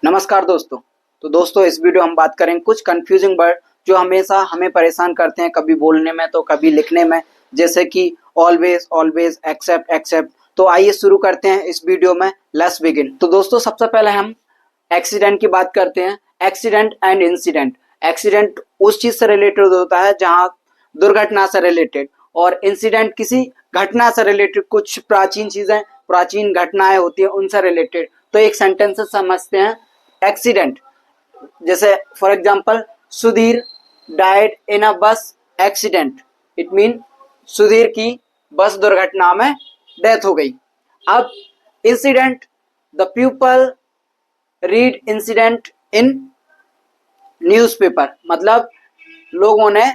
नमस्कार दोस्तों। तो दोस्तों इस वीडियो हम बात करेंगे कुछ कंफ्यूजिंग वर्ड जो हमेशा हमें परेशान करते हैं, कभी बोलने में तो कभी लिखने में, जैसे कि ऑलवेज, ऑलवेज, एक्सेप्ट, एक्सेप्ट। तो आइए शुरू करते हैं इस वीडियो में। Let's begin. तो दोस्तों सबसे पहले हम एक्सीडेंट की बात करते हैं। Accident and incident. एक्सीडेंट उस चीज से रिलेटेड होता है जहां दुर्घटना से रिलेटेड, और इंसिडेंट किसी घटना से रिलेटेड, कुछ प्राचीन चीजें, प्राचीन घटनाएं होती है उनसे रिलेटेड। तो एक सेंटेंस से समझते हैं। एक्सीडेंट, जैसे for example, Sudhir died in अ बस एक्सीडेंट। इट मीन सुधीर की बस दुर्घटना में डेथ हो गई। अब incident, the people read incident in newspaper, मतलब लोगों ने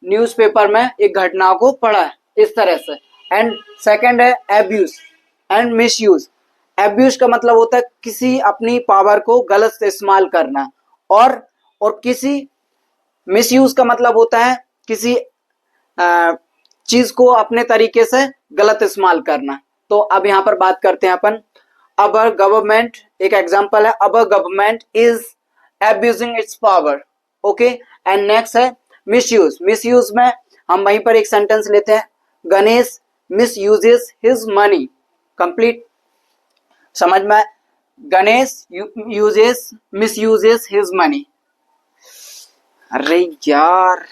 न्यूज़पेपर में एक घटना को पढ़ा है, इस तरह से। एंड सेकंड है एब्यूज एंड मिसयूज। एब्यूज का मतलब होता है किसी अपनी पावर को गलत इस्तेमाल करना, और किसी मिसयूज का मतलब होता है किसी चीज को अपने तरीके से गलत इस्तेमाल करना। तो अब यहाँ पर बात करते हैं अपन। अवर गवर्नमेंट एक एग्जांपल है। अवर government is abusing it's power. Okay. And next है मिसयूज। मिसयूज में हम वहीं पर एक सेंटेंस लेते हैं, Ganesh miss uses his money. Complete समझ में? Ganesh uses miss uses his money. अरे यार,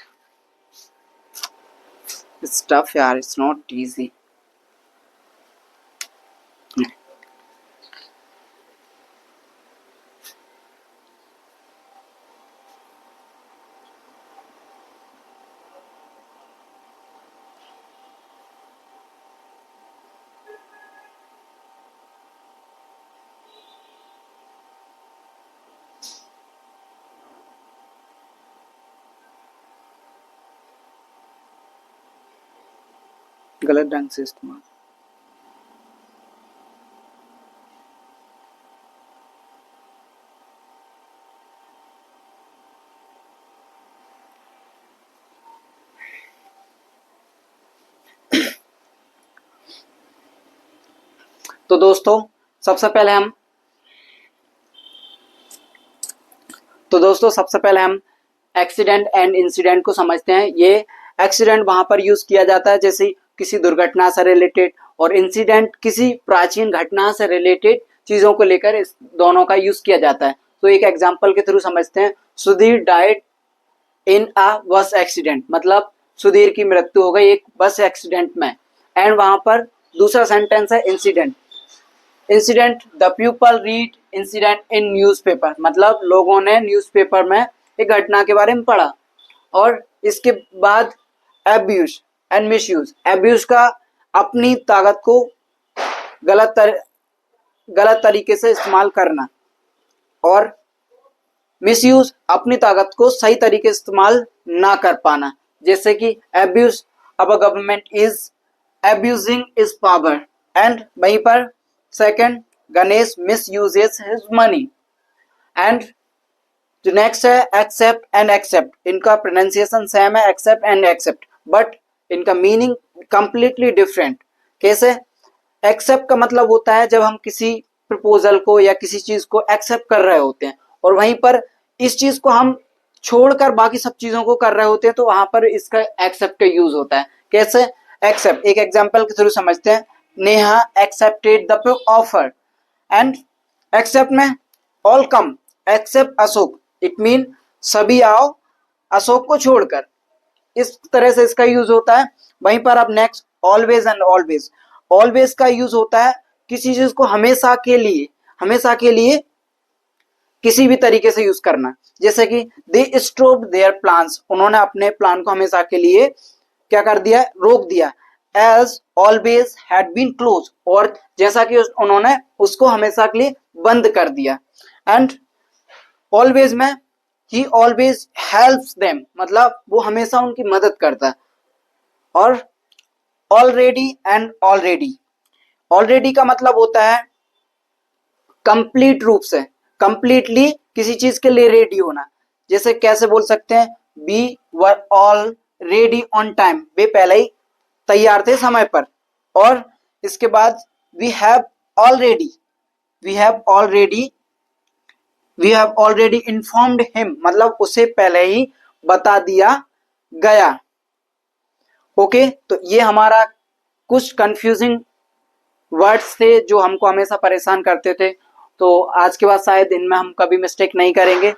इट्स टफ यार, इट्स नॉट इजी। गलत ढंग से इस्तेमाल। तो दोस्तों सबसे पहले हम एक्सीडेंट एंड इंसिडेंट को समझते हैं। ये एक्सीडेंट वहां पर यूज किया जाता है जैसे किसी दुर्घटना से रिलेटेड, और इंसिडेंट किसी प्राचीन घटना से रिलेटेड चीजों को लेकर इस दोनों का यूज किया जाता है। तो एक एग्जांपल के थ्रू समझते हैं। सुधीर डाइड इन अ बस एक्सीडेंट, मतलब सुधीर की मृत्यु हो गई एक बस एक्सीडेंट में। एंड वहां पर दूसरा सेंटेंस है incident. Incident, the people read incident in newspaper, मतलब लोगों ने न्यूज़पेपर में एक घटना के बारे में पढ़ा। और इसके बाद एब्यूज एंड मिसयूज। एब्यूज का अपनी ताकत को गलत तरीके से इस्तेमाल करना, और मिसयूज अपनी ताकत को सही तरीके से इस्तेमाल ना कर पाना, जैसे कि एब्यूज, अब government is abusing is power. And वहीं पर second, Ganesh miss uses his money. And जो नेक्स्ट है एक्सेप्ट एंड एक्सेप्ट। इनका प्रोनाउंसिएशन सेम है, एक्सेप्ट एंड एक्सेप्ट, बट इनका मीनिंग कंप्लीटली डिफरेंट। कैसे? एक्सेप्ट का मतलब होता है जब हम किसी प्रपोजल को या किसी चीज को एक्सेप्ट कर रहे होते हैं, और वहीं पर इस चीज को हम छोड़कर बाकी सब चीजों को कर रहे होते हैं, तो वहां पर इसका एक्सेप्ट का यूज होता है। कैसे? एक्सेप्ट एक एग्जांपल के थ्रू समझते हैं। Neha accepted the offer. And except में all come except Ashok. It mean सभी आओ अशोक को छोड़कर, इस तरह से इसका यूज होता है। वहीं पर अब next always and always. Always का यूज होता है किसी चीज को हमेशा के लिए किसी भी तरीके से यूज करना, जैसे कि दे स्टॉप्ड देयर प्लान्स, उन्होंने अपने प्लान को हमेशा के लिए क्या कर दिया? रोक दिया। As always had been close, और जैसा कि उन्होंने उसको हमेशा के लिए बंद कर दिया। एंड ऑलवेज में ही ऑलवेज हेल्प्स देम, मतलब वो हमेशा उनकी मदद करता है। और ऑलरेडी एंड ऑलरेडी। ऑलरेडी का मतलब होता है कंप्लीट रूप से, कंप्लीटली किसी चीज के लिए रेडी होना। जैसे कैसे बोल सकते हैं? We were all ready on time, वे पहले ही तैयार थे समय पर। और इसके बाद we have already we have already informed him, मतलब उसे पहले ही बता दिया गया। ओके, तो ये हमारा कुछ कंफ्यूजिंग वर्ड्स थे जो हमको हमेशा परेशान करते थे, तो आज के बाद शायद इनमें हम कभी मिस्टेक नहीं करेंगे।